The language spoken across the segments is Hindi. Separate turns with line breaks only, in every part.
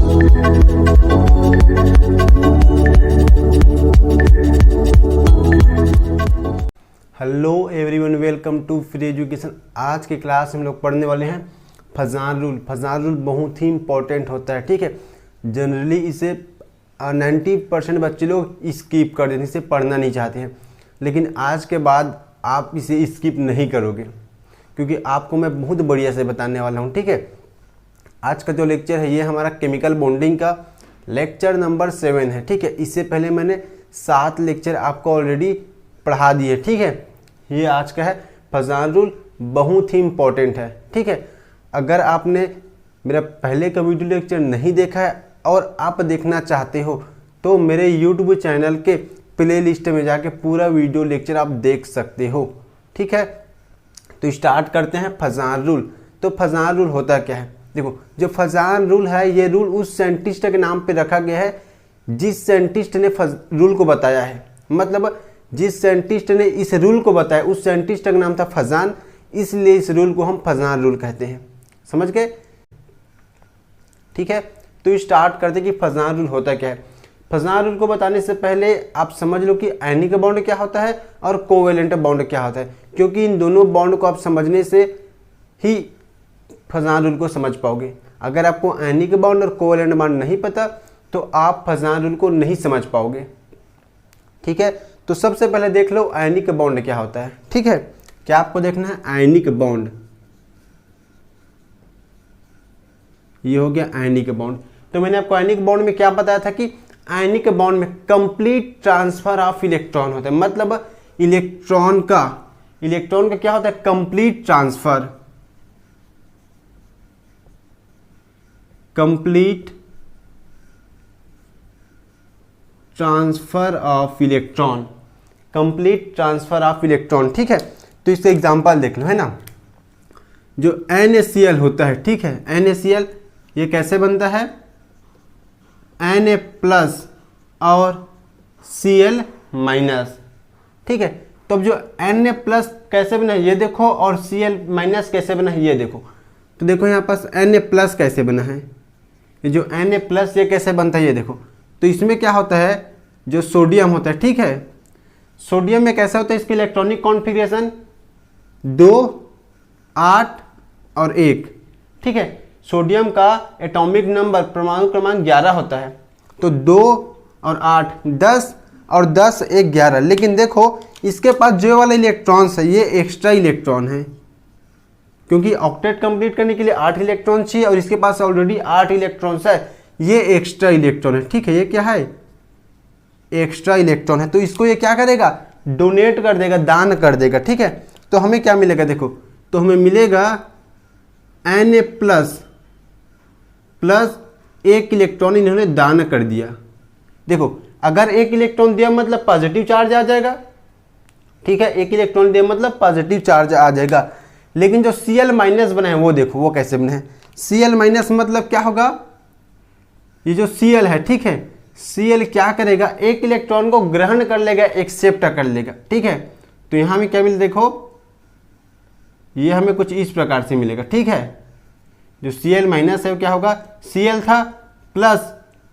Hello everyone, welcome to free education. आज की क्लास हम लोग पढ़ने वाले हैं फजान रूल। फजान रूल बहुत ही इंपॉर्टेंट होता है, ठीक है। जनरली इसे 90% बच्चे लोग स्किप कर देते हैं, इसे पढ़ना नहीं चाहते हैं, लेकिन आज के बाद आप इसे स्किप नहीं करोगे क्योंकि आपको मैं बहुत बढ़िया से बताने वाला हूँ, ठीक है। आज का जो लेक्चर है ये हमारा केमिकल बॉन्डिंग का लेक्चर नंबर 7 है, ठीक है। इससे पहले मैंने 7 लेक्चर आपको ऑलरेडी पढ़ा दिए, ठीक है। ये आज का है फजान रूल, बहुत ही इंपॉर्टेंट है, ठीक है। अगर आपने मेरा पहले का वीडियो लेक्चर नहीं देखा है और आप देखना चाहते हो तो मेरे यूट्यूब चैनल के प्ले लिस्ट में जाके पूरा वीडियो लेक्चर आप देख सकते हो, ठीक है। तो स्टार्ट करते हैं फजान रूल। तो फजान रूल होता क्या है? देखो, जो फजान रूल है ये रूल उस साइंटिस्ट के नाम पे रखा गया है जिस साइंटिस्ट ने रूल को बताया है। मतलब जिस साइंटिस्ट ने इस रूल को बताया उस साइंटिस्ट का नाम था फजान, इसलिए इस रूल को हम फजान रूल कहते हैं। समझ गए? ठीक है। तो स्टार्ट करते कि फजान रूल होता क्या है। फजान रूल को बताने से पहले आप समझ लो कि आयनिक बॉन्ड क्या होता है और कोवेलेंट बॉन्ड क्या होता है, क्योंकि इन दोनों बॉन्ड को आप समझने से ही फजान रूल को समझ पाओगे। अगर आपको आयनिक बॉन्ड और कोवेलेंट बॉन्ड नहीं पता तो आप फजान रूल को नहीं समझ पाओगे, ठीक है। तो सबसे पहले देख लो आयनिक बॉन्ड क्या होता है, ठीक है। क्या आपको देखना है? आयनिक बॉन्ड, ये हो गया आयनिक बॉन्ड। तो मैंने आपको आयनिक बॉन्ड में क्या बताया था कि आयनिक बॉन्ड में कंप्लीट ट्रांसफर ऑफ इलेक्ट्रॉन होता है। मतलब इलेक्ट्रॉन का क्या होता है? Complete transfer, complete transfer of electron, complete transfer of electron, ठीक है। तो इससे एग्जांपल देख लो, है ना। जो NaCl होता है, ठीक है, NaCl ये कैसे बनता है? Na प्लस और Cl माइनस, ठीक है। तो अब जो Na प्लस कैसे बना है ये देखो और Cl माइनस कैसे बना है ये देखो। तो देखो यहाँ पास Na प्लस कैसे बना है, ये जो Na प्लस ये कैसे बनता है ये देखो। तो इसमें क्या होता है? जो सोडियम होता है, ठीक है, सोडियम में कैसा होता है? इसकी इलेक्ट्रॉनिक कॉन्फ़िगरेशन 2, 8 और 1, ठीक है। सोडियम का एटॉमिक नंबर परमाणु क्रमांक 11 होता है। तो 2 और 8 10 और 10 1 11। लेकिन देखो इसके पास जो वाला इलेक्ट्रॉन्स है ये एक्स्ट्रा इलेक्ट्रॉन है, क्योंकि ऑक्टेट कंप्लीट करने के लिए 8 इलेक्ट्रॉन चाहिए और इसके पास ऑलरेडी 8 इलेक्ट्रॉन्स है। ये एक्स्ट्रा इलेक्ट्रॉन है, ठीक है। ये क्या है? एक्स्ट्रा इलेक्ट्रॉन है। तो इसको ये क्या करेगा? डोनेट कर देगा, दान कर देगा, ठीक है। तो हमें क्या मिलेगा? देखो, तो हमें मिलेगा Na प्लस 1 इलेक्ट्रॉन इन्होंने दान कर दिया। देखो, अगर 1 इलेक्ट्रॉन दिया मतलब पॉजिटिव चार्ज आ जाएगा, ठीक है। 1 इलेक्ट्रॉन दिया मतलब पॉजिटिव चार्ज आ जाएगा। लेकिन जो Cl माइनस बना है वो देखो, वो कैसे बना है? Cl माइनस मतलब क्या होगा? ये जो Cl है, ठीक है, Cl क्या करेगा? 1 इलेक्ट्रॉन को ग्रहण कर लेगा, एक्सेप्ट कर लेगा, ठीक है। तो यहां में क्या मिले? देखो, ये हमें कुछ इस प्रकार से मिलेगा, ठीक है। जो Cl माइनस है वो क्या होगा? Cl था प्लस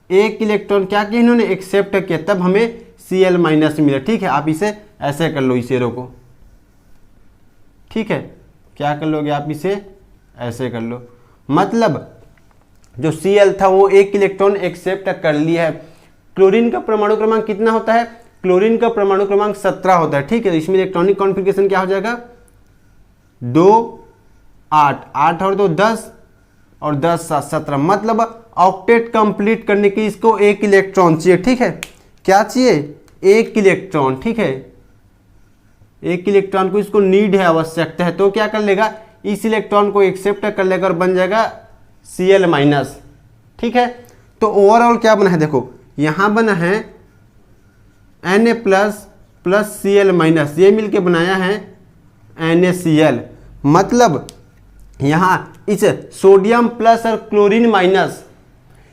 1 इलेक्ट्रॉन क्या किया इन्होंने? एक्सेप्ट किया, तब हमें Cl माइनस मिला, ठीक है। आप इसे ऐसे कर लो, इस एरो को, ठीक है। क्या कर लोगे आप? इसे ऐसे कर लो। मतलब जो Cl था वो 1 इलेक्ट्रॉन एक्सेप्ट कर लिया है। क्लोरीन का परमाणु क्रमांक कितना होता है? क्लोरीन का परमाणु क्रमांक 17 होता है, ठीक है। इसमें इलेक्ट्रॉनिक कॉन्फ़िगरेशन क्या हो जाएगा? 2 8 8 और 2 10 और 10 7 17। मतलब ऑक्टेट कंप्लीट करने के इसको 1 इलेक्ट्रॉन चाहिए, ठीक है। क्या चाहिए? 1 इलेक्ट्रॉन, ठीक है। 1 इलेक्ट्रॉन को इसको नीड है, आवश्यकता है। तो क्या कर लेगा? इस इलेक्ट्रॉन को एक्सेप्ट कर लेगा और बन जाएगा Cl माइनस, ठीक है। तो ओवरऑल क्या बना है? देखो, यहां बना है Na plus plus Cl minus, ये मिलके बनाया है NaCl। मतलब यहां इस सोडियम प्लस और क्लोरीन माइनस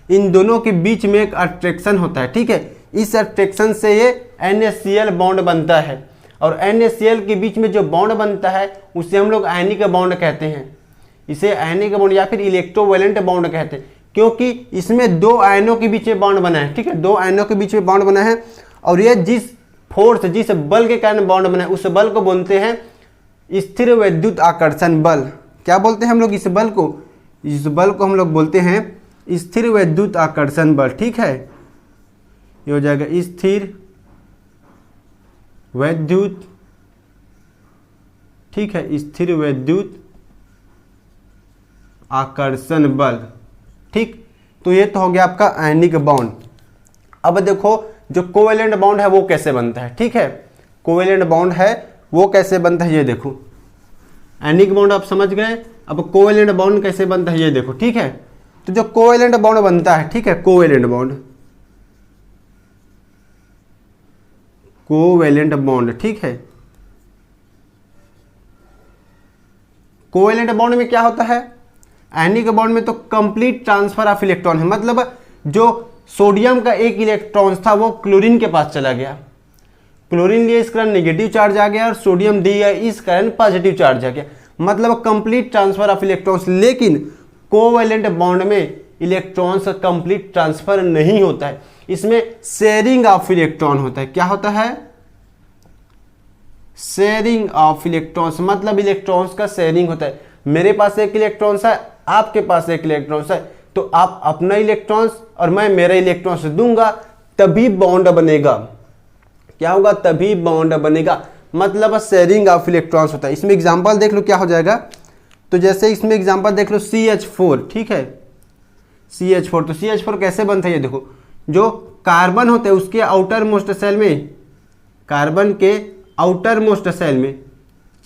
इन दोनों के बीच में एक अट्रैक्शन होता है, ठीक है। इस अट्रैक्शन से ये NaCl बॉन्ड बनता है और NaCl के बीच में जो बॉन्ड बनता है उसे हम लोग आयनिक बॉन्ड कहते हैं। इसे आयनिक बॉन्ड या फिर इलेक्ट्रोवैलेंट बॉन्ड कहते हैं, क्योंकि इसमें दो आयनों के बीच में बॉन्ड बना है, ठीक है, दो आयनों के बीच में बॉन्ड बना है, और ये जिस फोर्स, जिस बल के कारण बॉन्ड बना है, उस बल को बोलते हैं स्थिर विद्युत आकर्षण बल। क्या बोलते हैं हम लोग इस बल को? इस बल को हम लोग बोलते हैं स्थिर विद्युत आकर्षण बल, ठीक है। ये हो जाएगा स्थिर विद्युत, ठीक है, स्थिर विद्युत आकर्षण बल, ठीक। तो ये तो हो गया आपका आयनिक बॉन्ड। अब देखो जो कोवेलेंट बॉन्ड है वो कैसे बनता है, ठीक है। कोवेलेंट बॉन्ड है वो कैसे बनता है, ये देखो। आयनिक बॉन्ड आप समझ गए, अब कोवेलेंट बॉन्ड कैसे बनता है ये देखो, ठीक है। तो जो कोवेलेंट बॉन्ड बनता है, ठीक है, कोवेलेंट बॉन्ड, कोवेलेंट बॉन्ड, ठीक है। कोवेलेंट बॉन्ड में क्या होता है? आयनिक बॉन्ड में तो कंप्लीट ट्रांसफर ऑफ इलेक्ट्रॉन है, मतलब जो सोडियम का एक इलेक्ट्रॉन था वो क्लोरीन के पास चला गया, क्लोरीन लिए इस कारण नेगेटिव चार्ज आ गया, और सोडियम दिया इस कारण पॉजिटिव चार्ज आ गया, मतलब कंप्लीट ट्रांसफर ऑफ इलेक्ट्रॉन्स। लेकिन कोवेलेंट बॉन्ड में इलेक्ट्रॉन्स का कंप्लीट ट्रांसफर नहीं होता है, इसमें शेयरिंग ऑफ इलेक्ट्रॉन होता है। क्या होता है? शेयरिंग ऑफ इलेक्ट्रॉन्स, मतलब इलेक्ट्रॉन्स का शेयरिंग होता है। मेरे पास एक इलेक्ट्रॉन्स है, आपके पास एक इलेक्ट्रॉन्स है, तो आप अपना इलेक्ट्रॉन्स और मैं मेरा इलेक्ट्रॉन्स दूंगा, तभी बॉन्ड बनेगा। क्या होगा? तभी बॉन्ड बनेगा, मतलब शेयरिंग ऑफ इलेक्ट्रॉन्स होता है। इसमें एग्जांपल देख लो क्या हो जाएगा। तो जैसे इसमें एग्जांपल देख लो CH4, ठीक है, CH4। तो CH4 कैसे बनता है ये देखो। जो कार्बन होते हैं उसके आउटर मोस्ट सेल में, कार्बन के आउटर मोस्ट सेल में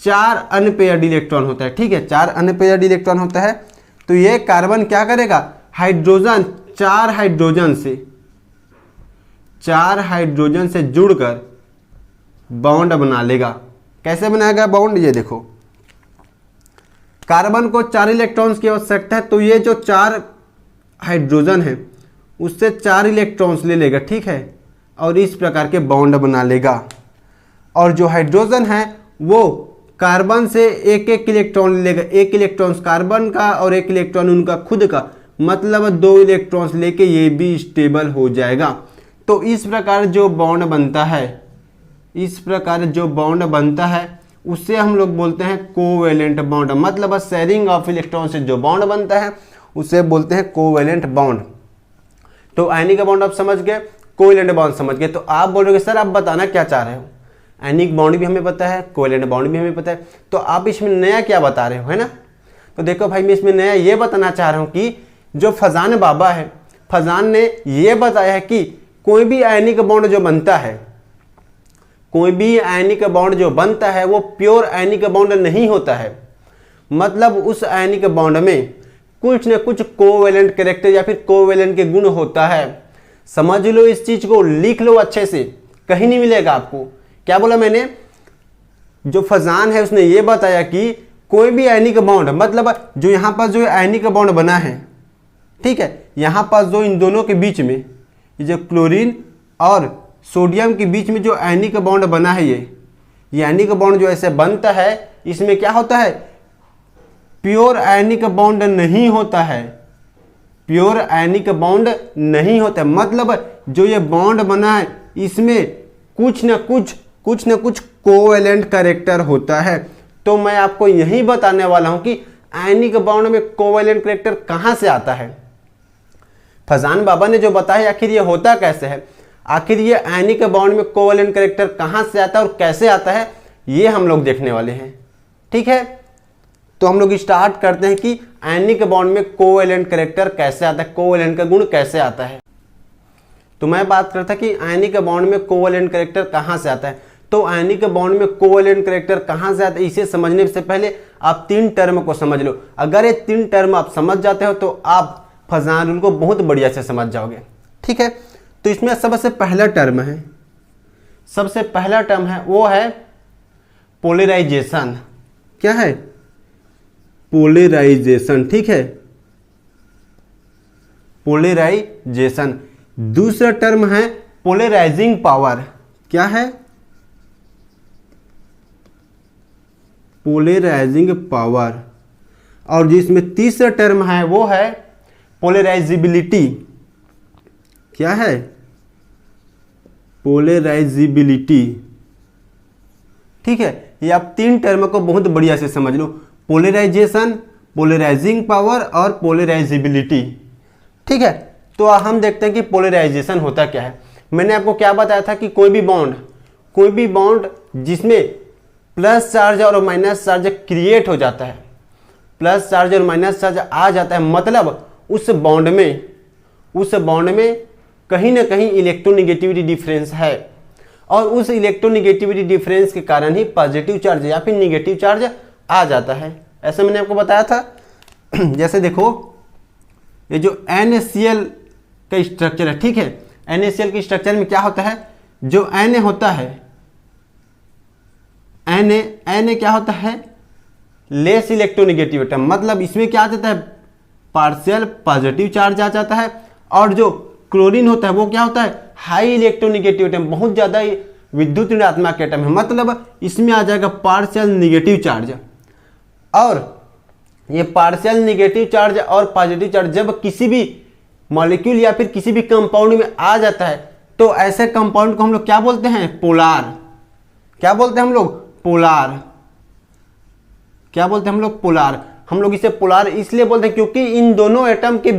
4 अनपेयर्ड इलेक्ट्रॉन होता है, ठीक है, 4 अनपेयर्ड इलेक्ट्रॉन होता है। तो ये कार्बन क्या करेगा? हाइड्रोजन, 4 हाइड्रोजन से जुड़कर बॉन्ड बना लेगा। कैसे बनाएगा बॉन्ड? ये देखो, कार्बन को 4 इलेक्ट्रॉन्स की आवश्यकता है, तो ये जो 4 हाइड्रोजन है उससे 4 इलेक्ट्रॉन्स ले लेगा, ठीक है, और इस प्रकार के बॉन्ड बना लेगा। और जो हाइड्रोजन है वो कार्बन से एक एक इलेक्ट्रॉन लेगा, एक इलेक्ट्रॉन कार्बन का और एक इलेक्ट्रॉन उनका खुद का, मतलब 2 इलेक्ट्रॉन्स लेके ये भी स्टेबल हो जाएगा। तो इस प्रकार जो बॉन्ड बनता है, इस प्रकार जो बॉन्ड बनता है उससे हम लोग बोलते हैं कोवेलेंट बॉन्ड, मतलब शेयरिंग ऑफ इलेक्ट्रॉन से जो बॉन्ड बनता है उसे बोलते हैं कोवेलेंट बॉन्ड। तो आयनिक बॉन्ड आप समझ गए, कोवेलेंट बॉन्ड समझ गए। तो आप बोलोगे सर आप बताना क्या चाह रहे हो? आयनिक बॉन्ड भी हमें पता है, कोवेलेंट बॉन्ड भी हमें पता है, तो आप इसमें नया क्या बता रहे हो, है ना? तो देखो भाई, मैं इसमें नया ये बताना चाह रहा हूँ कि जो फजान बाबा है, फजान ने ये बताया है कि कोई भी आयनिक बॉन्ड जो बनता है, कोई भी आयनिक बॉन्ड जो बनता है वो प्योर आयनिक बॉन्ड नहीं होता है, मतलब उस आयनिक बॉन्ड में कुछ न कुछ कोवेलेंट कैरेक्टर या फिर कोवेलेंट के गुण होता है। समझ लो, इस चीज को लिख लो अच्छे से, कहीं नहीं मिलेगा आपको। क्या बोला मैंने? जो फजान है उसने ये बताया कि कोई भी आयनिक बॉन्ड, मतलब जो यहाँ पर जो आयनिक बॉन्ड बना है, ठीक है, यहाँ पर जो इन दोनों के बीच में जो क्लोरीन और सोडियम के बीच में जो आयनिक बॉन्ड बना है, ये आयनिक बॉन्ड जो ऐसे बनता है, इसमें क्या होता है? प्योर आयनिक बॉन्ड नहीं होता है, प्योर आयनिक बॉन्ड नहीं होता है, मतलब जो ये बॉन्ड बना है इसमें कुछ न कुछ कोवेलेंट कैरेक्टर होता है। तो मैं आपको यही बताने वाला हूं कि आयनिक बॉन्ड में कोवेलेंट कैरेक्टर कहां से आता है। फजान बाबा ने जो बताया आखिर ये होता कैसे है, आखिर ये आयनिक बॉन्ड में कोवेलेंट कैरेक्टर कहां से आता है और कैसे आता है, ये हम लोग देखने वाले हैं, ठीक है। तो हम लोग स्टार्ट करते हैं कि आयनिक बॉन्ड में कोवेलेंट कैरेक्टर कैसे आता है, कोवेलेंट का गुण कैसे आता है। तो मैं बात करता कि आयनिक बॉन्ड में कोवेलेंट कैरेक्टर कहां से आता है। तो आयनिक बॉन्ड में कोवेलेंट कैरेक्टर कहां से आता है, इसे समझने से पहले आप 3 टर्म को समझ लो। अगर ये 3 टर्म आप समझ जाते हो तो आप फजान रूल को बहुत बढ़िया से समझ जाओगे, ठीक है। तो इसमें सबसे पहला टर्म है, सबसे पहला टर्म है वो है पोलराइजेशन। क्या है? पोलराइजेशन, ठीक है, पोलराइजेशन। दूसरा टर्म है पोलराइजिंग पावर। क्या है? Polarising power. और जिसमें तीसरा टर्म है वो है पोलराइजिबिलिटी क्या है, पोलराइजिबिलिटी। ठीक है, ये आप तीन टर्म को बहुत बढ़िया से समझ लो, पोलराइजेशन, पोलराइजिंग पावर और पोलराइजिबिलिटी। ठीक है, तो हम देखते हैं कि पोलराइजेशन होता क्या है। मैंने आपको क्या बताया था कि कोई भी बॉन्ड जिसमें प्लस चार्ज और माइनस चार्ज क्रिएट हो जाता है, प्लस चार्ज और माइनस चार्ज आ जाता है, मतलब उस बॉन्ड में कहीं ना कहीं इलेक्ट्रोनेगेटिविटी डिफरेंस है, और उस इलेक्ट्रोनेगेटिविटी डिफरेंस के कारण ही पॉजिटिव चार्ज या फिर नेगेटिव चार्ज आ जाता है। ऐसा मैंने आपको बताया था। जैसे देखो ये जो NaCl का स्ट्रक्चर है, ठीक है, NaCl के स्ट्रक्चर में क्या होता है, जो Na होता है, Na क्या होता है, लेस इलेक्ट्रोनेगेटिव एटम, मतलब इसमें क्या आ जाता है, पार्शियल पॉजिटिव चार्ज आ जाता है। और जो क्लोरीन होता है वो क्या होता है, हाई इलेक्ट्रोनेगेटिव एटम, बहुत ज्यादा विद्युत ऋणात्मक एटम है, मतलब इसमें आ जाएगा पार्शियल नेगेटिव चार्ज। और ये पार्शियल नेगेटिव चार्ज और पॉजिटिव चार्ज जब किसी भी मॉलिक्यूल या फिर किसी भी कंपाउंड में आ जाता है, तो ऐसे कंपाउंड को हम लोग क्या बोलते हैं, पोलार। क्या बोलते हैं हम लोग, पोलार। क्या बोलते हैं हम लोग, पोलार। हम लोग इसे पोलार इसलिए बोलते हैं क्योंकि इन दोनों एटम के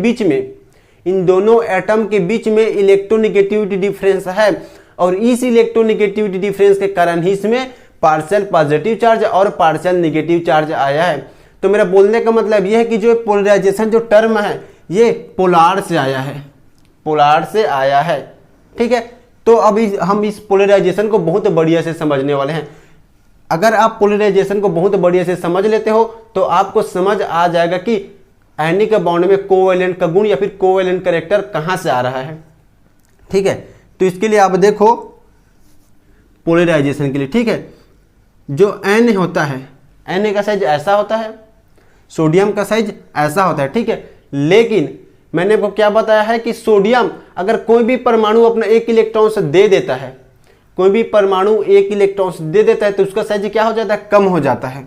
बीच में इलेक्ट्रोनेगेटिविटी डिफरेंस है, और इस इलेक्ट्रोनेगेटिविटी डिफरेंस के कारण ही इसमें पार्शियल पॉजिटिव चार्ज और पार्शियल नेगेटिव चार्ज आया है। तो मेरा बोलने का मतलब यह है कि जो पोलराइजेशन जो टर्म है ये पोलार से आया है, पोलार से आया है। ठीक है, तो अब हम इस पोलराइजेशन को बहुत बढ़िया से समझने वाले हैं। अगर आप पोलराइजेशन को बहुत बढ़िया से समझ लेते हो तो आपको समझ आ जाएगा कि एनी के बॉन्ड में कोवैलेंट का गुण या फिर कोवैलेंट कैरेक्टर कहां से आ रहा है। ठीक है, तो इसके लिए आप देखो पोलराइजेशन के लिए, ठीक है, जो Na होता है, Na का साइज ऐसा होता है, सोडियम का साइज ऐसा होता है। ठीक है, लेकिन मैंने आपको क्या बताया है कि सोडियम अगर कोई भी परमाणु अपना एक इलेक्ट्रॉन से दे देता है, कोई भी परमाणु एक इलेक्ट्रॉन से दे देता है, तो उसका साइज क्या हो जाता है, कम हो जाता है।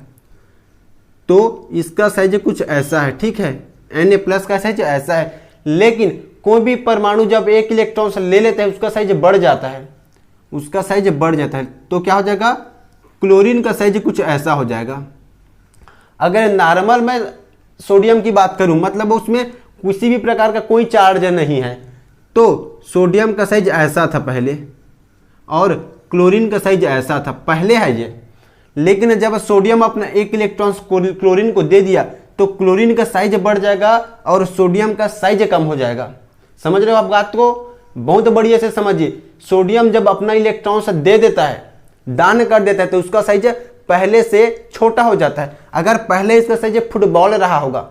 तो इसका साइज कुछ ऐसा है। ठीक है, Na+ का साइज ऐसा है, लेकिन कोई भी परमाणु जब एक इलेक्ट्रॉन से ले लेता है उसका साइज बढ़ जाता है, उसका साइज बढ़ जाता है। तो क्या हो जाएगा, क्लोरीन का साइज कुछ ऐसा हो जाएगा। अगर नॉर्मल मैं सोडियम की बात करूं, मतलब उसमें किसी भी प्रकार का कोई चार्ज नहीं है, तो सोडियम का साइज ऐसा था पहले और क्लोरीन का साइज ऐसा था, पहले है ये। लेकिन जब सोडियम अपना एक इलेक्ट्रॉन क्लोरीन को दे दिया तो क्लोरीन का साइज बढ़ जाएगा और सोडियम का साइज कम हो जाएगा। समझ रहे हो आप बात को, बहुत बढ़िया से समझिए। सोडियम जब अपना इलेक्ट्रॉन से दे देता है, दान कर देता है, तो उसका साइज पहले से छोटा हो जाता है। अगर पहले इसका साइज फुटबॉल रहा होगा,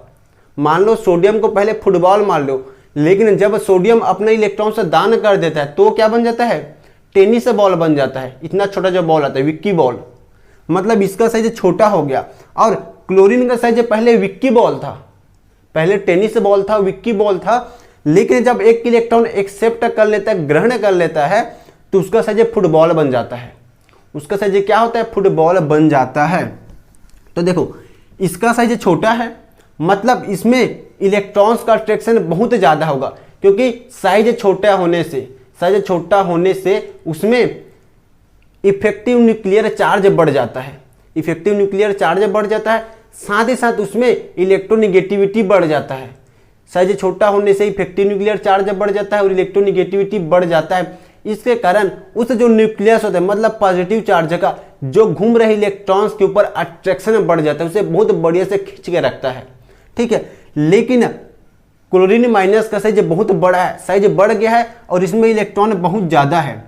मान लो सोडियम को पहले फुटबॉल मान लो, लेकिन जब सोडियम अपने इलेक्ट्रॉन से दान कर देता है तो क्या बन जाता है, टेनिस बॉल बन जाता है। इतना छोटा जो बॉल आता है, विक्की बॉल, मतलब इसका साइज छोटा हो गया। और क्लोरीन का साइज पहले विक्की बॉल था, पहले टेनिस बॉल था, विक्की बॉल था, लेकिन जब एक इलेक्ट्रॉन एक्सेप्ट कर लेता है, ग्रहण कर लेता है, तो उसका साइज फुटबॉल बन जाता है। उसका साइज क्या होता है, फुटबॉल बन जाता है। तो देखो इसका साइज छोटा है, मतलब इसमें इलेक्ट्रॉन्स का अट्रैक्शन बहुत ज्यादा होगा, क्योंकि साइज छोटा होने से उसमें इफेक्टिव न्यूक्लियर चार्ज बढ़ जाता है, इफेक्टिव न्यूक्लियर चार्ज बढ़ जाता है, साथ ही साथ उसमें इलेक्ट्रोनेगेटिविटी बढ़ जाता है। साइज छोटा होने से इफेक्टिव न्यूक्लियर चार्ज बढ़ जाता है और इलेक्ट्रोनेगेटिविटी बढ़ जाता है। इसके कारण उस जो न्यूक्लियस होता है, मतलब पॉजिटिव चार्ज का, जो घूम रहे इलेक्ट्रॉन्स के ऊपर अट्रैक्शन बढ़ जाता है, उसे बहुत बढ़िया से खींच के रखता है। ठीक है, लेकिन क्लोरीन माइनस का साइज बहुत बड़ा है, साइज बढ़ गया है और इसमें इलेक्ट्रॉन बहुत ज्यादा है।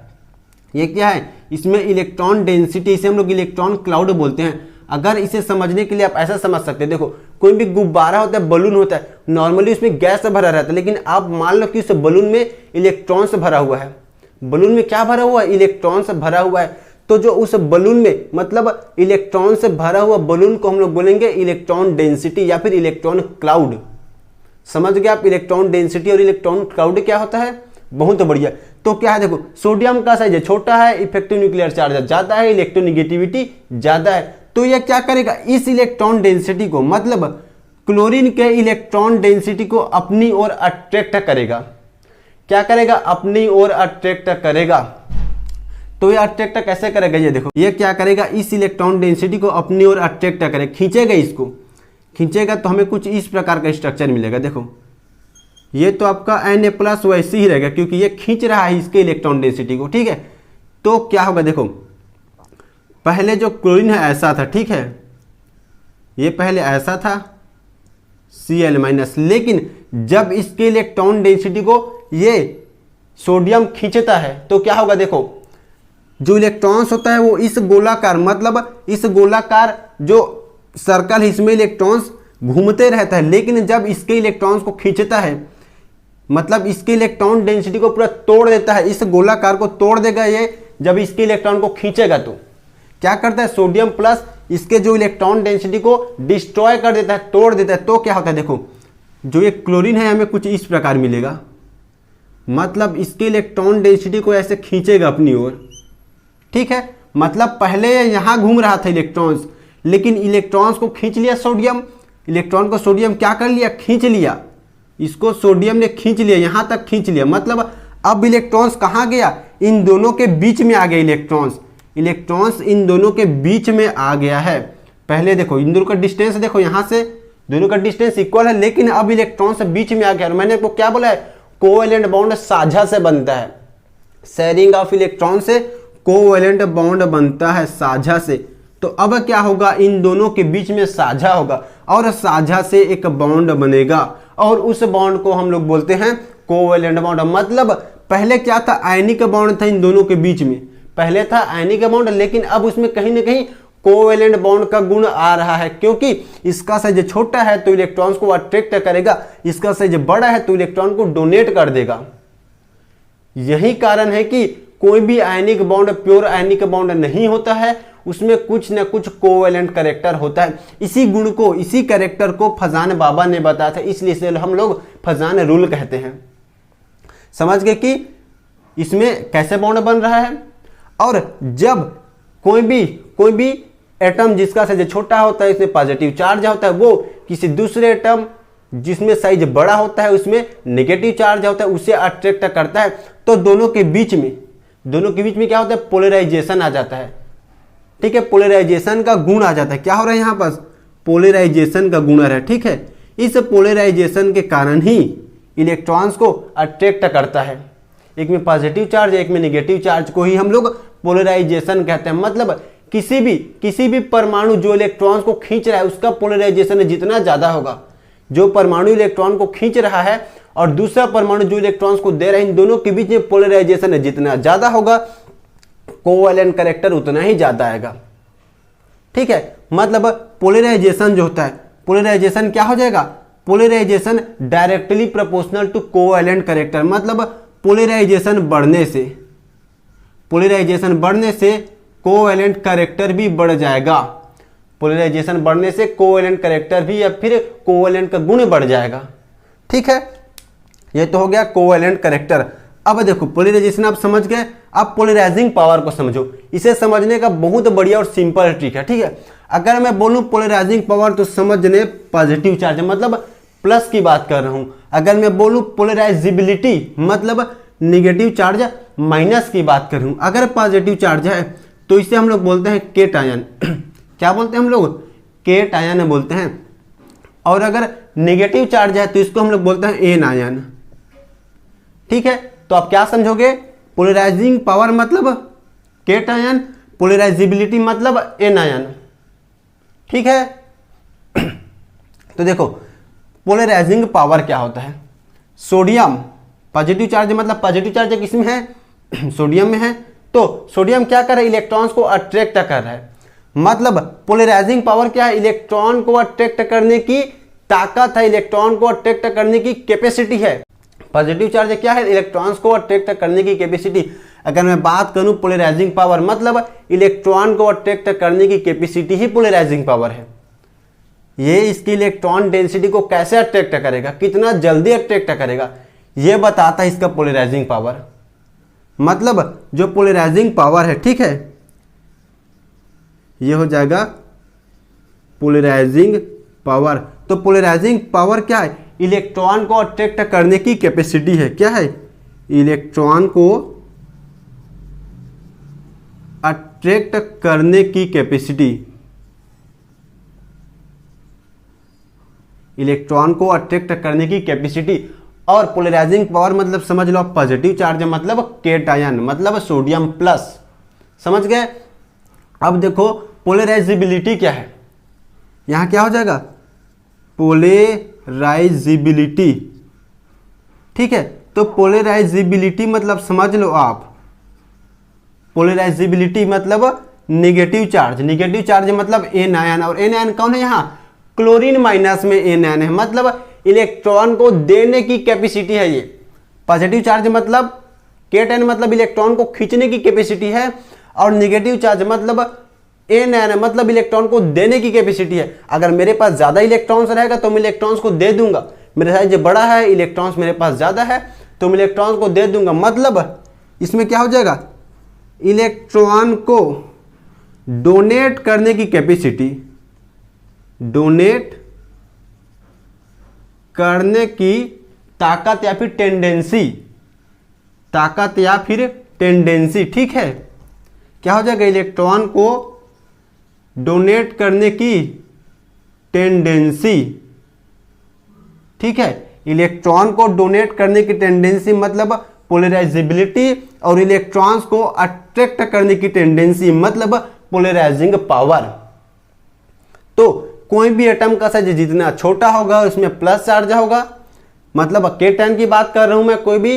ये क्या है, इसमें इलेक्ट्रॉन डेंसिटी, इसे हम लोग इलेक्ट्रॉन क्लाउड बोलते हैं। अगर इसे समझने के लिए आप ऐसा समझ सकते हैं, देखो कोई भी गुब्बारा होता है, बलून होता है, नॉर्मली उसमें गैस से भरा रहता है, लेकिन आप मान लो कि उस बलून में इलेक्ट्रॉन से भरा हुआ है। बलून में क्या भरा हुआ है, इलेक्ट्रॉन से भरा हुआ है। तो जो उस बलून में, मतलब इलेक्ट्रॉन से भरा हुआ बलून को हम लोग बोलेंगे इलेक्ट्रॉन डेंसिटी या फिर इलेक्ट्रॉन क्लाउड। समझ गए आप, इलेक्ट्रॉन डेंसिटी और इलेक्ट्रॉन क्लाउड क्या होता है, बहुत बढ़िया। तो क्या है, देखो सोडियम का साइज छोटा है, इफेक्टिव न्यूक्लियर चार्ज ज्यादा है, इलेक्ट्रोनेगेटिविटी ज्यादा है। तो यह क्या करेगा, इस इलेक्ट्रॉन डेंसिटी को, मतलब क्लोरीन के इलेक्ट्रॉन डेंसिटी को अपनी ओर अट्रैक्ट करेगा। क्या करेगा? अपनी ओर अट्रैक्ट करेगा। तो ये अट्रैक्ट कैसे करेगा? ये देखो, ये क्या करेगा? इस इलेक्ट्रॉन डेंसिटी को अपनी ओर अट्रैक्ट करेगा, खींचेगा, इसको खींचेगा तो हमें कुछ इस प्रकार का स्ट्रक्चर मिलेगा। देखो, ये तो आपका Na+ वैसे ही रहेगा क्योंकि ये खींच रहा है इसके इलेक्ट्रॉन डेंसिटी को, ठीक है। तो क्या होगा? देखो, पहले जो क्लोरीन है ऐसा था, ठीक है, ये पहले ऐसा था Cl-, लेकिन जब इसके इलेक्ट्रॉन डेंसिटी को ये सोडियम खींचता है तो क्या होगा? देखो, जो इलेक्ट्रॉन्स होता है वो इस गोलाकार, मतलब इस गोलाकार जो सर्कल है इसमें इलेक्ट्रॉन्स घूमते रहता है, लेकिन जब इसके इलेक्ट्रॉन्स को खींचता है, मतलब इसके इलेक्ट्रॉन डेंसिटी को पूरा तोड़ देता है, इस गोलाकार को तोड़ देगा ये। जब इसके इलेक्ट्रॉन को खींचेगा तो क्या करता है? सोडियम प्लस इसके जो इलेक्ट्रॉन डेंसिटी को डिस्ट्रॉय कर देता है, तोड़ देता है। तो क्या होता है? देखो, जो ये क्लोरीन है हमें कुछ इस प्रकार मिलेगा, मतलब इसके इलेक्ट्रॉन डेंसिटी को ऐसे खींचेगा अपनी ओर, ठीक है। मतलब पहले यहां घूम रहा था इलेक्ट्रॉन्स, लेकिन इलेक्ट्रॉन्स को खींच लिया सोडियम, इलेक्ट्रॉन को सोडियम क्या कर लिया? खींच लिया, इसको सोडियम ने खींच लिया, यहां तक खींच लिया। मतलब अब इलेक्ट्रॉन्स कहां गया? इन दोनों के बीच में आ गया इलेक्ट्रॉन्स इन दोनों के बीच में आ गया है। पहले देखो, इन दोनों का डिस्टेंस देखो, यहां से दोनों का डिस्टेंस इक्वल है, लेकिन अब इलेक्ट्रॉन्स बीच में आ गया। मैंने आपको क्या बोला है? कोवैलेंट बॉन्ड साझा से बनता है, शेयरिंग ऑफ इलेक्ट्रॉन से कोवैलेंट बॉन्ड बनता है साझा से। तो अब क्या होगा? इन दोनों के बीच में साझा होगा और साझा से एक बॉन्ड बनेगा और उस बॉन्ड को हम लोग बोलते हैं कोवैलेंट बॉन्ड। मतलब पहले क्या था? आयनिक बॉन्ड था इन दोनों के बीच में, पहले था आयनिक बॉन्ड, लेकिन अब उसमें कहीं ना कहीं कोवैलेंट बॉन्ड का गुण आ रहा है, क्योंकि इसका साइज छोटा है तो इलेक्ट्रॉन्स को अट्रैक्ट करेगा, इसका साइज बड़ा है तो इलेक्ट्रॉन को डोनेट कर देगा। यही कारण है कि कोई भी ionic bond pure ionic bond नहीं होता है, उसमें कुछ न कुछ कोवैलेंट कैरेक्टर होता है। इसी गुण को, इसी कैरेक्टर को फजान बाबा ने बताया था, इसलिए इसे हम लोग फजान रूल कहते हैं। समझ गए कि इसमें कैसे बॉन्ड बन रहा है। और जब कोई भी एटम जिसका साइज छोटा होता है इसमें पॉजिटिव चार्ज होता है, वो किसी दूसरे एटम जिसमें साइज बड़ा होता है उसमें नेगेटिव चार्ज होता है, उसे अट्रैक्ट करता है। तो दोनों के बीच में क्या होता है? पोलराइजेशन आ जाता है, ठीक है। पोलराइजेशन का गुण आ जाता है। क्या हो रहा है यहाँ पास? पोलराइजेशन का गुण आ रहा है, ठीक है। इस पोलराइजेशन के कारण ही इलेक्ट्रॉन्स को अट्रैक्ट करता है, एक में पॉजिटिव चार्ज एक में नेगेटिव चार्ज को ही हम लोग पोलराइजेशन कहते हैं। मतलब किसी भी परमाणु जो इलेक्ट्रॉन्स को खींच रहा है उसका पोलराइजेशन जितना ज्यादा होगा, जो परमाणु इलेक्ट्रॉन को खींच रहा है और दूसरा परमाणु जो इलेक्ट्रॉन्स को दे रहा है, इन दोनों के बीच में पोलराइजेशन जितना ज्यादा होगा कोवैलेंट कैरेक्टर उतना ही ज्यादा आएगा, ठीक है। मतलब पोलराइजेशन जो होता है, पोलराइजेशन क्या हो जाएगा? Polarisation directly proportional to covalent character. मतलब पोलराइजेशन बढ़ने से कोवैलेंट कैरेक्टर भी बढ़ जाएगा। पोलराइजेशन बढ़ने से कोवैलेंट कैरेक्टर भी या फिर कोवैलेंट का गुण बढ़ जाएगा, ठीक है। ये तो हो गया कोवैलेंट कैरेक्टर। अब देखो, पोलराइजेशन आप समझ गए, अब पोलराइजिंग पावर को समझो। इसे समझने का बहुत बढ़िया और सिंपल ट्रिक है, ठीक है। अगर मैं बोलूं पोलराइजिंग पावर तो समझने पॉजिटिव चार्ज, मतलब प्लस की बात कर रहा हूं। अगर मैं बोलूं पोलराइजिबिलिटी, मतलब निगेटिव चार्ज माइनस की बात कर रहा हूं। अगर पॉजिटिव चार्ज है तो इसे हम लोग बोलते हैं केटायन। क्या बोलते हैं हम लोग? केटायन बोलते हैं। और अगर नेगेटिव चार्ज है तो इसको हम लोग बोलते हैं एनायन, ठीक है। तो आप क्या समझोगे? पोलराइजिंग पावर मतलब केटायन, पोलराइजिबिलिटी मतलब एनायन, ठीक है। तो देखो, पोलराइजिंग पावर क्या होता है? सोडियम पॉजिटिव चार्ज, मतलब पॉजिटिव चार्ज किसमें है? सोडियम में है। तो सोडियम क्या कर रहा है? इलेक्ट्रॉन्स को अट्रैक्ट कर रहा है। मतलब पोलराइजिंग पावर क्या है? इलेक्ट्रॉन को अट्रैक्ट करने की ताकत है, इलेक्ट्रॉन को अट्रैक्ट करने की कैपेसिटी है। पॉजिटिव चार्ज क्या है? इलेक्ट्रॉन्स को अट्रैक्ट करने की कैपेसिटी। अगर मैं बात करूं पोलराइजिंग पावर, मतलब इलेक्ट्रॉन को अट्रैक्ट करने की कैपेसिटी ही पोलराइजिंग पावर है। ये इसकी इलेक्ट्रॉन डेंसिटी को कैसे अट्रैक्ट करेगा, कितना जल्दी अट्रैक्ट करेगा, यह बताता है इसका पोलराइजिंग पावर। मतलब जो पोलराइजिंग पावर है, ठीक है, ये हो जाएगा पोलराइजिंग पावर। तो पोलराइजिंग पावर क्या है? इलेक्ट्रॉन को अट्रैक्ट करने की कैपेसिटी है। क्या है? इलेक्ट्रॉन को अट्रैक्ट करने की कैपेसिटी। इलेक्ट्रॉन को अट्रैक्ट करने की कैपेसिटी। और पोलराइजिंग पावर मतलब समझ लो पॉजिटिव चार्ज मतलब केटायन मतलब सोडियम प्लस। समझ गए? अब देखो पोलराइजिबिलिटी क्या है। यहां क्या हो जाएगा? पोलराइजिबिलिटी। ठीक है, तो पोलराइजिबिलिटी मतलब समझ लो आप, पोलराइजिबिलिटी मतलब नेगेटिव चार्ज। नेगेटिव चार्ज मतलब एन आयन, और एन आयन कौन है यहाँ? क्लोरीन माइनस में एन आयन है, मतलब इलेक्ट्रॉन को देने की कैपेसिटी है ये। पॉजिटिव चार्ज मतलब केटायन मतलब इलेक्ट्रॉन को खींचने की कैपेसिटी है, और नेगेटिव चार्ज मतलब एन आयन मतलब इलेक्ट्रॉन को देने की कैपेसिटी है। अगर मेरे पास ज्यादा इलेक्ट्रॉन्स रहेगा तो मैं इलेक्ट्रॉन्स को दे दूंगा। मेरा साइज बड़ा है, इलेक्ट्रॉन्स मेरे पास ज्यादा है, तो मैं इलेक्ट्रॉन्स को दे दूंगा। मतलब इसमें क्या हो जाएगा? इलेक्ट्रॉन को डोनेट करने की कैपेसिटी, डोनेट करने की ताकत या फिर टेंडेंसी, ताकत या फिर टेंडेंसी। ठीक है, क्या हो जाएगा? इलेक्ट्रॉन को डोनेट करने की टेंडेंसी। ठीक है, इलेक्ट्रॉन को डोनेट करने की टेंडेंसी मतलब पोलराइजिबिलिटी, और इलेक्ट्रॉन्स को अट्रैक्ट करने की टेंडेंसी मतलब पोलराइजिंग पावर। तो कोई भी एटम का साइज जितना छोटा होगा उसमें प्लस चार्ज होगा। मतलब केटायन की बात कर रहा हूं मैं, कोई भी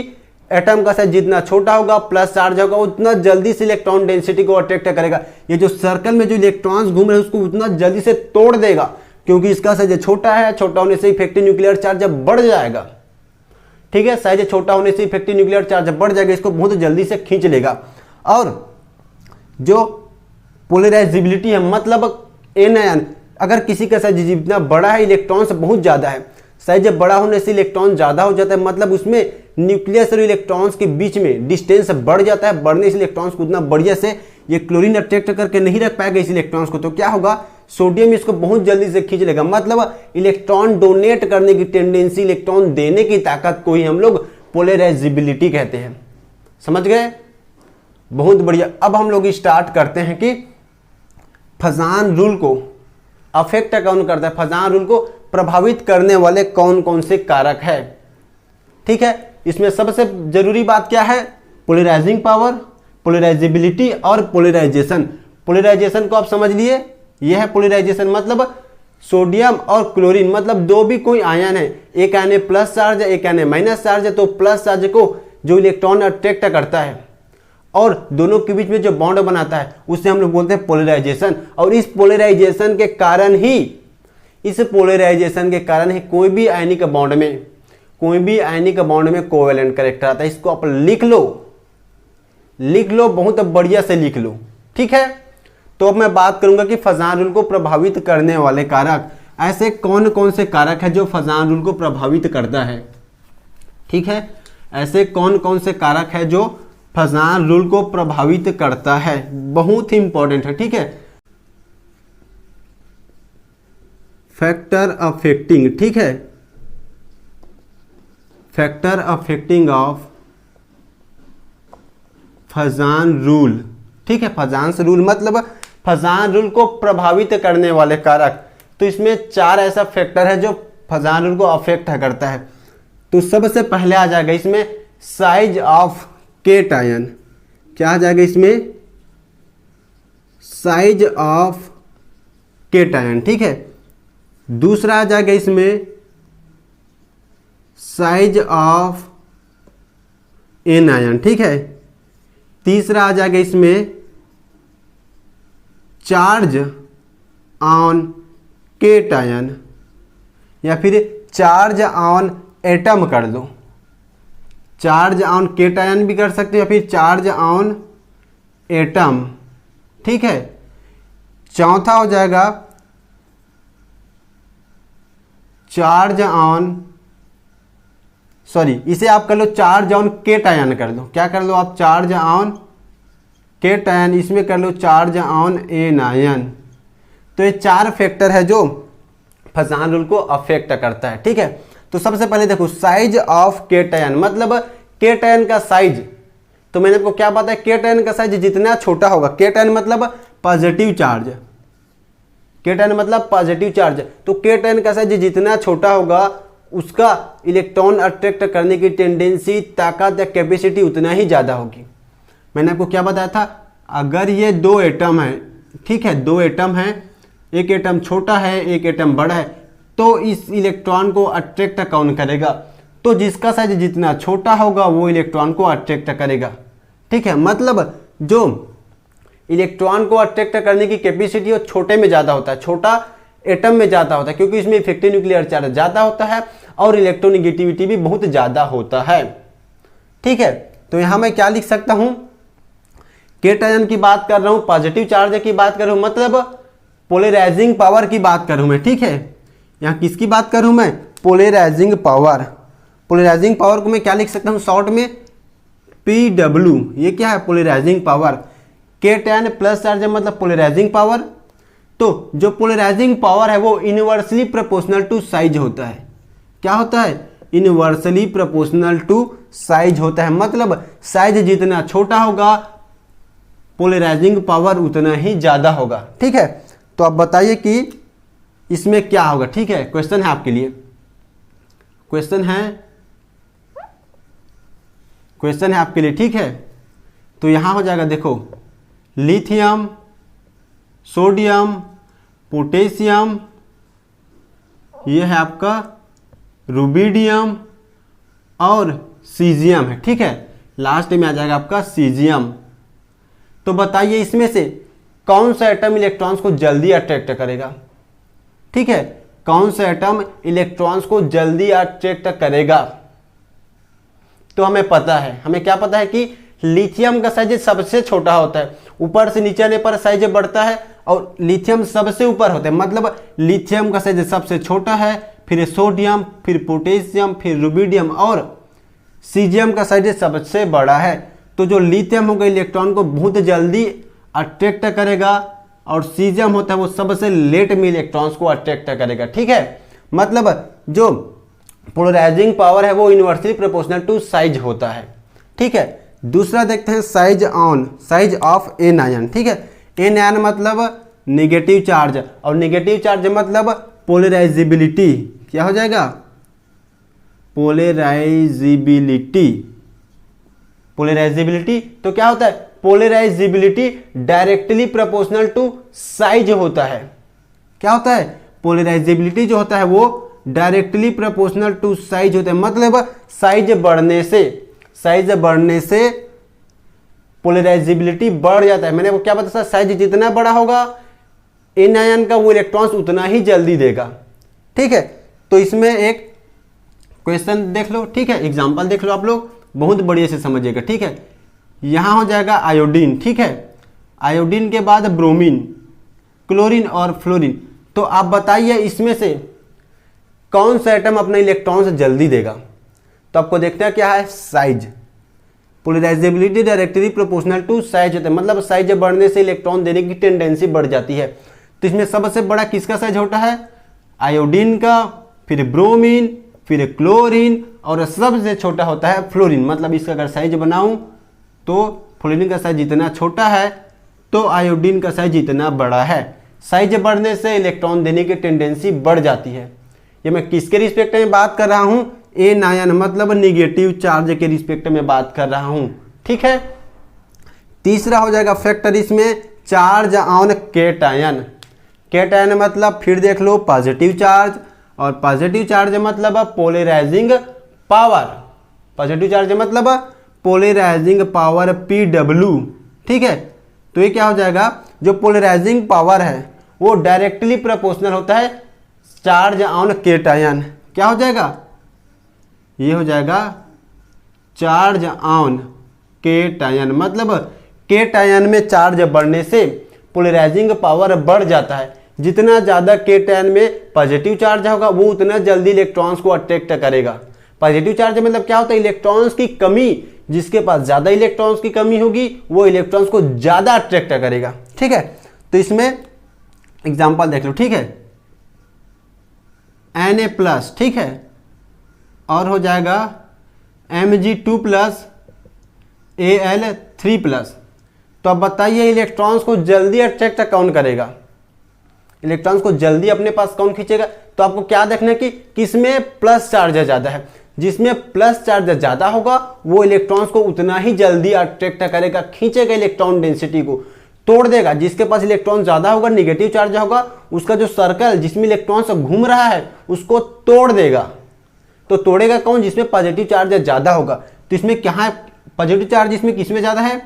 एटम का साइज जितना छोटा होगा प्लस चार्ज होगा, उतना जल्दी से इलेक्ट्रॉन डेंसिटी को अट्रैक्ट करेगा। ये जो सर्कल में जो इलेक्ट्रॉन्स घूम रहे हैं उसको उतना जल्दी से तोड़ देगा, क्योंकि इसका साइज छोटा है। छोटा होने से इफेक्टिव न्यूक्लियर चार्ज बढ़ जाएगा। ठीक है, साइज छोटा होने से इफेक्टिव न्यूक्लियर चार्ज बढ़ जाएगा, इसको बहुत जल्दी से खींच लेगा। और जो पोलराइजिबिलिटी है मतलब एन आयन, अगर किसी का साइज जितना बड़ा है, इलेक्ट्रॉन से बहुत ज्यादा है, साइज बड़ा होने से इलेक्ट्रॉन ज्यादा हो जाता है, मतलब उसमें न्यूक्लियस और इलेक्ट्रॉन्स के बीच में डिस्टेंस बढ़ जाता है। बढ़ने से इलेक्ट्रॉन्स को उतना बढ़िया से ये क्लोरीन अट्रैक्ट करके नहीं रख पाएगा इस इलेक्ट्रॉन्स को, तो क्या होगा? सोडियम इसको बहुत जल्दी से खींच लेगा। मतलब इलेक्ट्रॉन डोनेट करने की टेंडेंसी, इलेक्ट्रॉन देने की ताकत को ही हम लोग पोलराइजिबिलिटी कहते हैं। समझ गए? बहुत बढ़िया। अब हम लोग स्टार्ट करते हैं कि फजान रूल को अफेक्ट कौन करता है, फजान रूल को प्रभावित करने वाले कौन कौन से कारक है। ठीक है, इसमें सबसे जरूरी बात क्या है? पोलराइजिंग पावर, पोलराइजिबिलिटी और पोलराइजेशन। पोलराइजेशन को आप समझ लिए, यह है पोलराइजेशन। मतलब सोडियम और क्लोरीन मतलब दो भी कोई आयन है, एक आयन में प्लस चार्ज है, एक आयन में माइनस चार्ज है, तो प्लस चार्ज को जो इलेक्ट्रॉन अट्रैक्ट करता है और दोनों के बीच में जो बॉन्ड बनाता है उसे हम लोग बोलते हैं पोलराइजेशन। और इस पोलराइजेशन के कारण ही, इस पोलराइजेशन के कारण ही कोई भी आयनिक बॉन्ड में, कोई भी आयनिक बॉन्ड में कोवेलेंट कैरेक्टर आता है। इसको आप लिख लो, लिख लो, बहुत बढ़िया से लिख लो। ठीक है, तो अब मैं बात करूंगा कि फजान रूल को प्रभावित करने वाले कारक। ऐसे कौन कौन से कारक है जो फजान रूल को प्रभावित करता है। ठीक है, ऐसे कौन कौन से कारक है जो फजान रूल को प्रभावित करता है, बहुत ही इंपॉर्टेंट है। ठीक है, फैक्टर अफेक्टिंग। ठीक है, factor affecting of Fazan rule. ठीक है, फजान रूल मतलब फजान रूल को प्रभावित करने वाले कारक। तो इसमें 4 ऐसा फैक्टर है जो फजान रूल को अफेक्ट करता है। तो सबसे पहले आ जाएगा इसमें साइज ऑफ केटायन। क्या आ जाएगा इसमें? Size of cation. ठीक है, दूसरा आ जाएगा इसमें साइज ऑफ एन आयन। ठीक है, तीसरा आ जाएगा इसमें चार्ज ऑन केटायन, या फिर चार्ज ऑन एटम कर दो। चार्ज ऑन केटायन भी कर सकते हो या फिर चार्ज ऑन एटम। ठीक है, चौथा हो जाएगा चार्ज ऑन, सॉरी इसे आप कर लो चार्ज ऑन केटायन कर दो। क्या कर लो आप? चार्ज ऑन केटायन, इसमें कर लो चार्ज ऑन एन आयन। तो ये 4 फैक्टर है जो फसान रूल को अफेक्ट करता है। ठीक है, तो सबसे पहले देखो साइज ऑफ केटायन, मतलब केटायन का साइज, तो मैंने आपको क्या बताया, केटायन का साइज जितना छोटा होगा, केटायन मतलब पॉजिटिव चार्ज, केटायन मतलब पॉजिटिव चार्ज, तो केटायन का साइज जितना छोटा होगा उसका इलेक्ट्रॉन अट्रैक्ट करने की टेंडेंसी, ताकत या कैपेसिटी उतना ही ज़्यादा होगी। मैंने आपको क्या बताया था, अगर ये दो एटम है, ठीक है, दो एटम है, एक एटम छोटा है एक एटम बड़ा है, तो इस इलेक्ट्रॉन को अट्रैक्ट कौन करेगा, तो जिसका साइज जितना छोटा होगा वो इलेक्ट्रॉन को अट्रैक्ट करेगा। ठीक है, मतलब जो इलेक्ट्रॉन को अट्रैक्ट करने की कैपेसिटी वो छोटे में ज़्यादा होता है, छोटा एटम में ज़्यादा होता है, क्योंकि इसमें इफेक्टिव न्यूक्लियर चार्ज ज़्यादा होता है और इलेक्ट्रोनेगेटिविटी भी बहुत ज़्यादा होता है। ठीक है, तो यहाँ मैं क्या लिख सकता हूँ, केटायन की बात कर रहा हूँ, पॉजिटिव चार्ज की बात कर रहा हूँ, मतलब पोलराइजिंग पावर की बात कर रहा हूँ मैं। ठीक है, यहाँ किसकी बात कर रहा हूँ मैं, पोलराइजिंग पावर। पोलराइजिंग पावर को मैं क्या लिख सकता हूँ शॉर्ट में, PW, ये क्या है, polarising power. Cation plus charge मतलब पोलराइजिंग पावर, तो जो पोलराइजिंग पावर है वो इनवर्सली प्रोपोर्शनल टू साइज होता है। क्या होता है, इनवर्सली प्रोपोर्शनल टू साइज होता है, मतलब साइज जितना छोटा होगा पोलराइजिंग पावर उतना ही ज़्यादा होगा। ठीक है, तो अब बताइए कि इसमें क्या होगा। ठीक है, क्वेश्चन है आपके लिए, क्वेश्चन है आपके लिए। ठीक है, तो यहाँ हो जाएगा, देखो लिथियम, सोडियम, पोटेशियम, ये है आपका रुबिडियम और सीजियम है। ठीक है, लास्ट में आ जाएगा आपका सीजियम। तो बताइए इसमें से कौन सा एटम इलेक्ट्रॉन्स को जल्दी अट्रैक्ट करेगा। ठीक है, कौन सा एटम इलेक्ट्रॉन्स को जल्दी अट्रैक्ट करेगा, तो हमें पता है, हमें क्या पता है कि लिथियम का साइज सबसे छोटा होता है, ऊपर से नीचे आने पर साइज बढ़ता है और लिथियम सबसे ऊपर होता है, मतलब लिथियम का साइज सबसे छोटा है, फिर सोडियम, फिर पोटेशियम, फिर रुबिडियम और सीजियम का साइज सबसे बड़ा है। तो जो लिथियम होगा इलेक्ट्रॉन को बहुत जल्दी अट्रैक्ट करेगा और सीजियम होता है वो सबसे लेट में इलेक्ट्रॉन्स को अट्रैक्ट करेगा। ठीक है, मतलब जो पोलराइजिंग पावर है वो इनवर्सली प्रोपोर्शनल टू साइज होता है। ठीक है, दूसरा देखते हैं साइज ऑफ एन आयन। ठीक है, एन आयन मतलब नेगेटिव चार्ज और नेगेटिव चार्ज मतलब पोलराइजिबिलिटी। क्या हो जाएगा, पोलराइजिबिलिटी। तो क्या होता है, polarisability directly proportional to size होता है। क्या होता है, पोलराइजिबिलिटी जो होता है वो डायरेक्टली प्रोपोर्शनल टू साइज होता है, मतलब साइज बढ़ने से पोलराइजिबिलिटी बढ़ जाता है। मैंने वो क्या बताया, साइज जितना बड़ा होगा एन आयन का वो इलेक्ट्रॉन्स उतना ही जल्दी देगा। ठीक है, तो इसमें एक क्वेश्चन देख लो। ठीक है, एग्जांपल देख लो आप लोग, बहुत बढ़िया से समझिएगा। ठीक है, यहां हो जाएगा आयोडीन। ठीक है, आयोडीन के बाद ब्रोमीन, क्लोरीन और फ्लोरीन। तो आप बताइए इसमें से कौन सा एटम अपना इलेक्ट्रॉन्स जल्दी देगा, तो आपको देखते हैं क्या है, size. Polarisability directly proportional to size होता है, मतलब साइज बढ़ने से इलेक्ट्रॉन देने की टेंडेंसी बढ़ जाती है। तो इसमें सबसे बड़ा किसका साइज होता है, आयोडीन का, फिर ब्रोमीन, फिर क्लोरीन और सबसे छोटा होता है फ्लोरीन। मतलब इसका अगर साइज बनाऊं तो फ्लोरीन का साइज जितना छोटा है तो आयोडीन का साइज इतना बड़ा है। साइज बढ़ने से इलेक्ट्रॉन देने की टेंडेंसी बढ़ जाती है। ये मैं किसके रिस्पेक्ट में बात कर रहा हूं, एन आयन मतलब निगेटिव चार्ज के रिस्पेक्ट में बात कर रहा हूं। ठीक है, तीसरा हो जाएगा फैक्टर इसमें चार्ज ऑन केटायन। केटायन मतलब फिर देख लो पॉजिटिव चार्ज, और पॉजिटिव चार्ज मतलब पोलराइजिंग पावर। पॉजिटिव चार्ज मतलब पोलराइजिंग पावर PW। ठीक है, तो ये क्या हो जाएगा, जो पोलराइजिंग पावर है वो डायरेक्टली प्रोपोर्शनल होता है चार्ज ऑन केटायन। क्या हो जाएगा, ये हो जाएगा चार्ज ऑन केटायन, मतलब केटायन में चार्ज बढ़ने से पोलराइजिंग पावर बढ़ जाता है। जितना ज़्यादा केटायन में पॉजिटिव चार्ज होगा वो उतना जल्दी इलेक्ट्रॉन्स को अट्रैक्ट करेगा। पॉजिटिव चार्ज मतलब क्या होता है, इलेक्ट्रॉन्स की कमी, जिसके पास ज़्यादा इलेक्ट्रॉन्स की कमी होगी वो इलेक्ट्रॉन्स को ज़्यादा अट्रैक्ट करेगा। ठीक है, तो इसमें एग्जाम्पल देख लो। ठीक है, Na+, ठीक है, और हो जाएगा Mg2 प्लस Al3+। तो अब बताइए इलेक्ट्रॉन्स को जल्दी अट्रैक्ट कौन करेगा, इलेक्ट्रॉन्स को जल्दी अपने पास कौन खींचेगा। तो आपको क्या देखना है कि किसमें प्लस चार्ज ज़्यादा है, जिसमें प्लस चार्ज ज़्यादा होगा वो इलेक्ट्रॉन्स को उतना ही जल्दी अट्रैक्ट करेगा, खींचेगा, इलेक्ट्रॉन डेंसिटी को तोड़ देगा। जिसके पास इलेक्ट्रॉन ज़्यादा होगा, निगेटिव चार्ज होगा, उसका जो सर्कल जिसमें इलेक्ट्रॉन्स घूम रहा है उसको तोड़ देगा। तो तोड़ेगा कौन, जिसमें पॉजिटिव चार्ज ज़्यादा होगा। तो इसमें क्या है, पॉजिटिव चार्ज इसमें किसमें ज़्यादा है,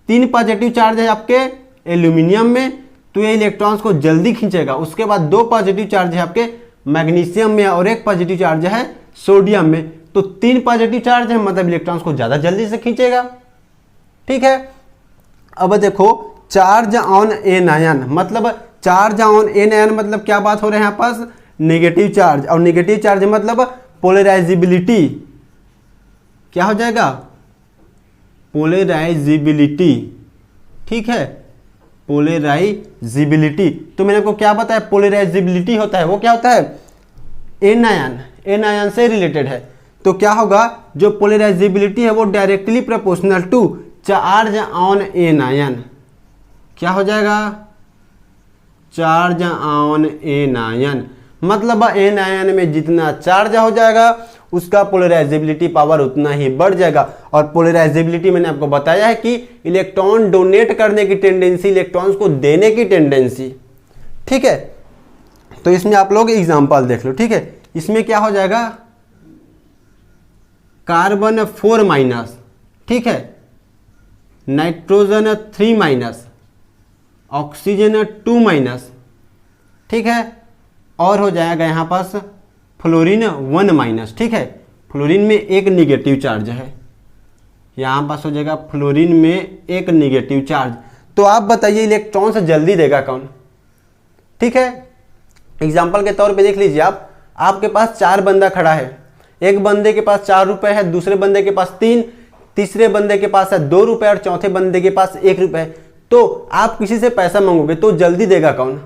3 पॉजिटिव चार्ज है आपके एल्यूमिनियम में, तो ये इलेक्ट्रॉन्स को जल्दी खींचेगा। उसके बाद 2 पॉजिटिव चार्ज है आपके मैग्नीशियम में और 1 पॉजिटिव चार्ज है सोडियम में। तो 3 पॉजिटिव चार्ज है, मतलब इलेक्ट्रॉन्स को ज़्यादा जल्दी से खींचेगा, ठीक है। अब देखो चार्ज ऑन एन आयन, मतलब चार्ज ऑन एन आयन मतलब क्या बात हो रहा है यहाँ पास, नेगेटिव चार्ज, और नेगेटिव चार्ज मतलब पोलराइजेबिलिटी, क्या हो जाएगा, पोलराइजेबिलिटी, ठीक है, पोलराइजेबिलिटी। तो मैंने आपको क्या बताया, पोलराइजेबिलिटी होता है वो क्या होता है, एन आयन से रिलेटेड है। तो क्या होगा, जो पोलराइजेबिलिटी है वो directly proportional to charge on an ion, क्या हो जाएगा, चार्ज ऑन एन आयन, मतलब एन आयन में जितना चार्ज हो जाएगा उसका पोलराइजेबिलिटी पावर उतना ही बढ़ जाएगा। और पोलराइजेबिलिटी मैंने आपको बताया है कि इलेक्ट्रॉन डोनेट करने की टेंडेंसी, इलेक्ट्रॉन्स को देने की टेंडेंसी, ठीक है। तो इसमें आप लोग एग्जांपल देख लो, ठीक है। इसमें क्या हो जाएगा, कार्बन 4-, ठीक है, नाइट्रोजन 3-, ऑक्सीजन 2-, ठीक है, और हो जाएगा यहाँ पास फ्लोरीन 1-, ठीक है। फ्लोरीन में 1 निगेटिव चार्ज है, यहाँ पास हो जाएगा फ्लोरीन में 1 निगेटिव चार्ज। तो आप बताइए इलेक्ट्रॉन से जल्दी देगा कौन, ठीक है। एग्जाम्पल के तौर पे देख लीजिए, आपके पास 4 बंदा खड़ा है, एक बंदे के पास 4 रुपए है, दूसरे बंदे के पास 3, तीसरे बंदे के पास है 2 रुपए और चौथे बंदे के पास 1 रुपए। तो आप किसी से पैसा मांगोगे तो जल्दी देगा कौन,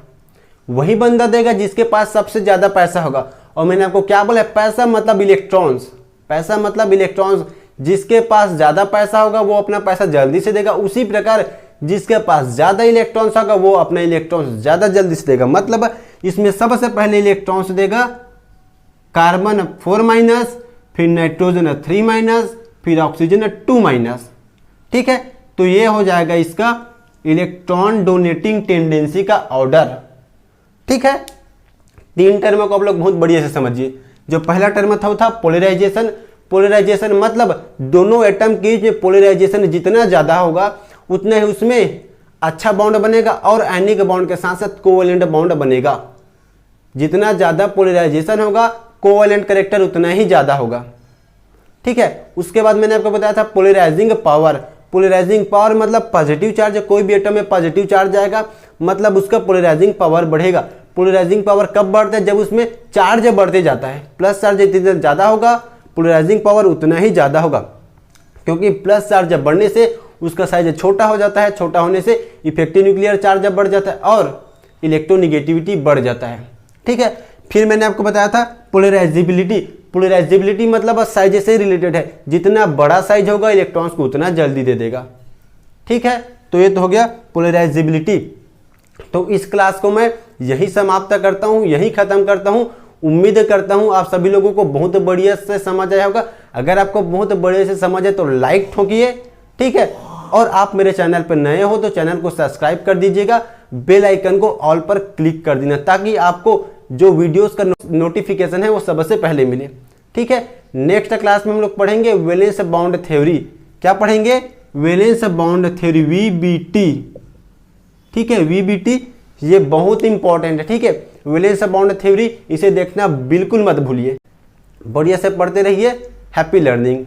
वही बंदा देगा जिसके पास सबसे ज्यादा पैसा होगा। और मैंने आपको क्या बोला, पैसा मतलब इलेक्ट्रॉन्स, पैसा मतलब इलेक्ट्रॉन्स, जिसके पास ज्यादा पैसा होगा वो अपना पैसा जल्दी से देगा। उसी प्रकार जिसके पास ज्यादा इलेक्ट्रॉन्स होगा वो अपना इलेक्ट्रॉन्स ज्यादा जल्दी से देगा। मतलब इसमें सबसे पहले इलेक्ट्रॉन्स देगा कार्बन 4-, फिर नाइट्रोजन 3-, फिर ऑक्सीजन 2-, ठीक है। तो ये हो जाएगा इसका इलेक्ट्रॉन डोनेटिंग टेंडेंसी का ऑर्डर, ठीक है। 3 टर्म को आप लोग बहुत बढ़िया से समझिए। जो पहला टर्म था वो था पोलराइजेशन। पोलराइजेशन मतलब दोनों एटम के पोलराइजेशन जितना ज़्यादा होगा उतना ही उसमें अच्छा बॉन्ड बनेगा और आयनिक बॉन्ड के साथ साथ कोवैलेंट बॉन्ड बनेगा। जितना ज़्यादा पोलराइजेशन होगा कोवैलेंट कैरेक्टर उतना ही ज़्यादा होगा, ठीक है। उसके बाद मैंने आपको बताया था पोलराइजिंग पावर। पोलराइजिंग पावर मतलब पॉजिटिव चार्ज, कोई भी एटम में पॉजिटिव चार्ज आएगा मतलब उसका पोलराइजिंग पावर बढ़ेगा। पोलराइजिंग पावर कब बढ़ता है, जब उसमें चार्ज बढ़ते जाता है। प्लस चार्ज जितना ज़्यादा होगा पोलराइजिंग पावर उतना ही ज़्यादा होगा, क्योंकि प्लस चार्ज जब बढ़ने से उसका साइज छोटा हो जाता है, छोटा होने से इफेक्टिव न्यूक्लियर चार्ज जब बढ़ जाता है और इलेक्ट्रोनिगेटिविटी बढ़ जाता है, ठीक है। फिर मैंने आपको बताया था पोलराइजेबिलिटी। पोलराइजेबिलिटी मतलब साइज से रिलेटेड है, जितना बड़ा साइज होगा इलेक्ट्रॉन्स को उतना जल्दी दे देगा, ठीक है। तो ये तो हो गया पोलराइजेबिलिटी। तो इस क्लास को मैं यही समाप्त करता हूँ, यही खत्म करता हूँ। उम्मीद करता हूँ आप सभी लोगों को बहुत बढ़िया से समझ आया होगा। अगर आपको बहुत बढ़िया से समझ आए तो लाइक ठोकिए, ठीक है। और आप मेरे चैनल पर नए हो तो चैनल को सब्सक्राइब कर दीजिएगा, बेल आइकन को ऑल पर क्लिक कर देना ताकि आपको जो वीडियोस का नोटिफिकेशन है वो सबसे पहले मिले, ठीक है। नेक्स्ट क्लास में हम लोग पढ़ेंगे वैलेंस बाउंड थ्योरी। क्या पढ़ेंगे, वैलेंस बाउंड थ्योरी, VBT, ठीक है। VBT ये बहुत इंपॉर्टेंट है, ठीक है। वैलेंस बाउंड थ्योरी इसे देखना बिल्कुल मत भूलिए। बढ़िया से पढ़ते रहिए। Happy learning.